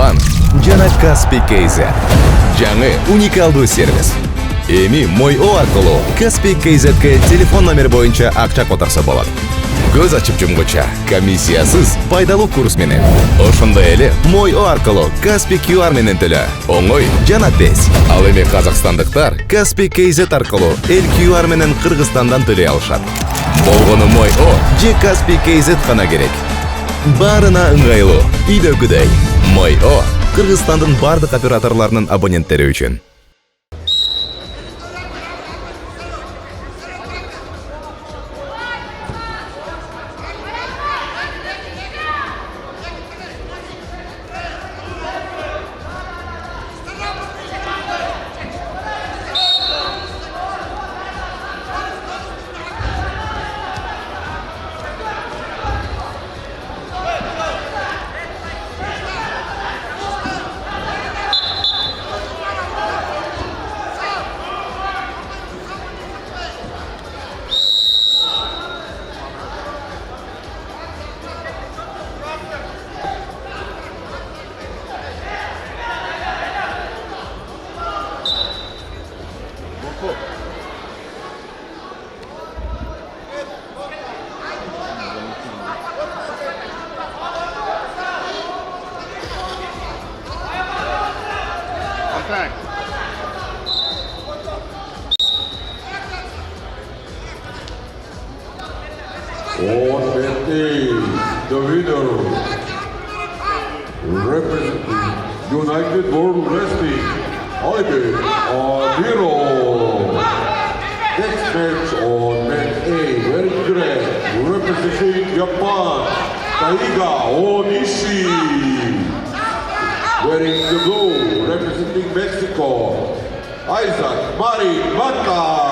Bank жана Kaspi KZ. Жаңы уникалдуу сервис. Эми Мой.о аркылуу Kaspi KZ'ге телефон номер боюнча акча которсо болот. Көз ачып жумгуча комиссиясыз пайдалуу курс менен. Ошондой эле Мой.о аркылуу Kaspi QR менен төлөө. Оңой жана тез. Ал эми казакстандыктар Kaspi KZ аркылуу эл QR менен Кыргызстандан төлөй алышат. Болгону Мой.о же Kaspi KZ гана керек. Барына ыңгайлуу, үйдөгүдөй. Мой.о Кыргызстандын бардык операторлорунун абоненттери үчүн. On that day, the winner, representing United World Wrestling, Aide Adiro. Next match on mat A, very great, representing Japan, Taiga Onishi. Wearing the blue, representing Mexico, Isaac Mari Mata.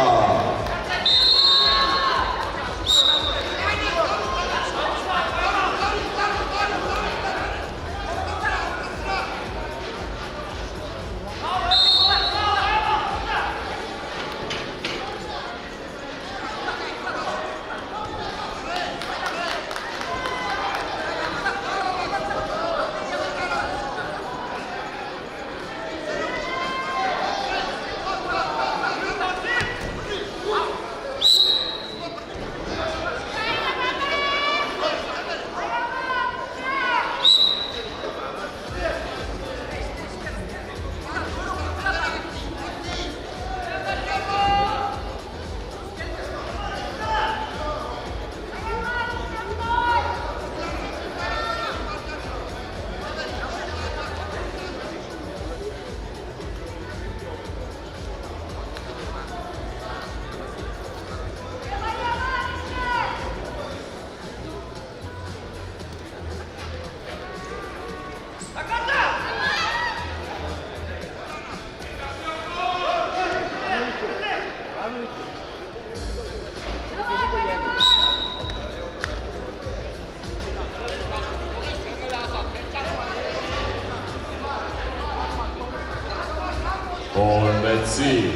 On mat C,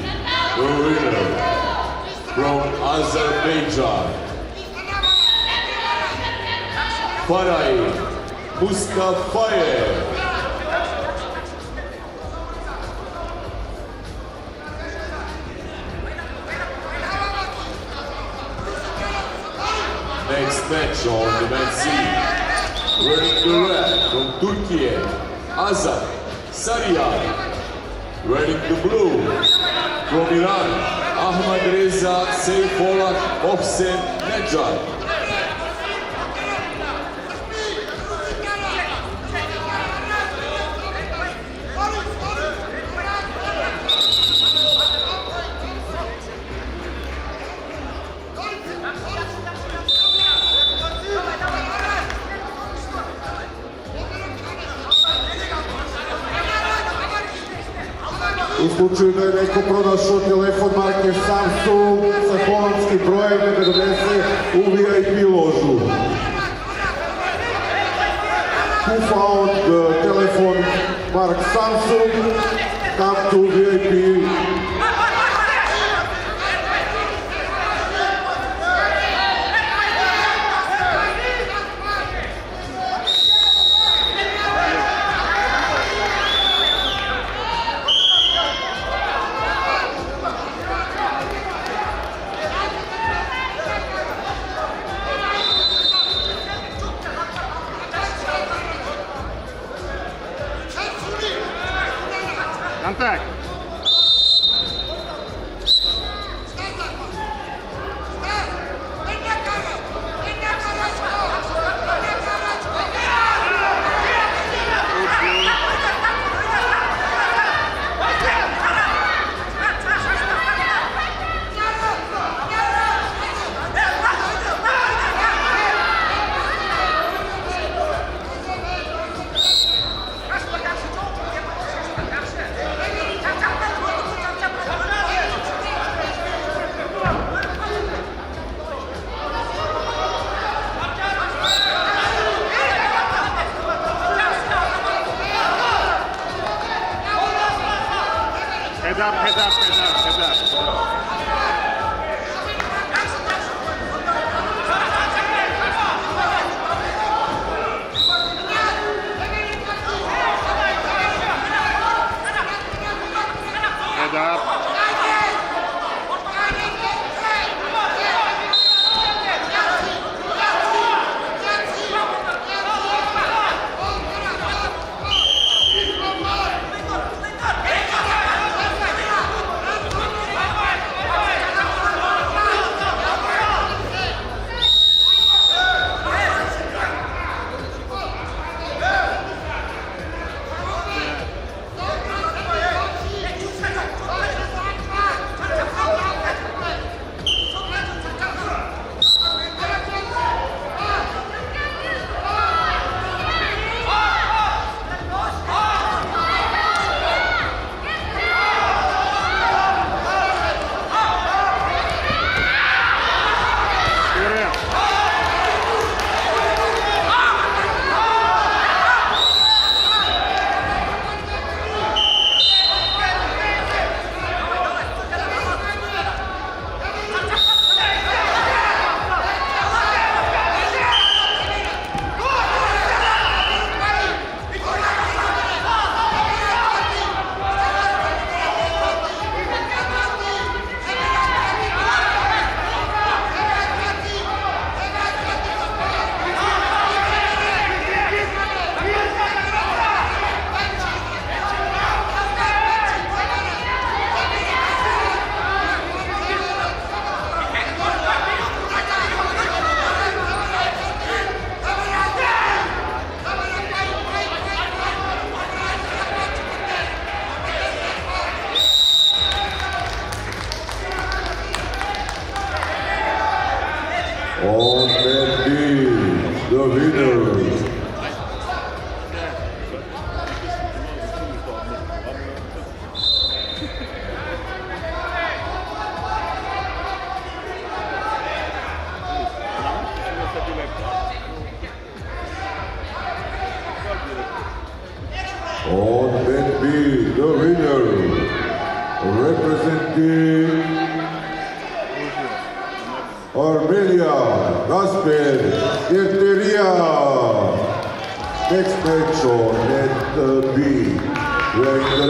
the winner from Azerbaijan, Faray Mustafayev. Next match on the mat C, wearing the red from Turkey, Azat Sarıyan. Wearing the blue from Iran, Ahmad Reza Seyfollah Mohsen Nejad. U slučaju da je neko pronašao telefon marke Samsung sa holandskim brojem, da ga donese u VIP ložu. Who found the telephone mark Samsung? Come to VIP. Контакт. Head up, head up, head up, head up. Head up. On that beat, the winner. On that beat, the winner, representing Armenia, Gasper Irteria. Next match on net B, wearing the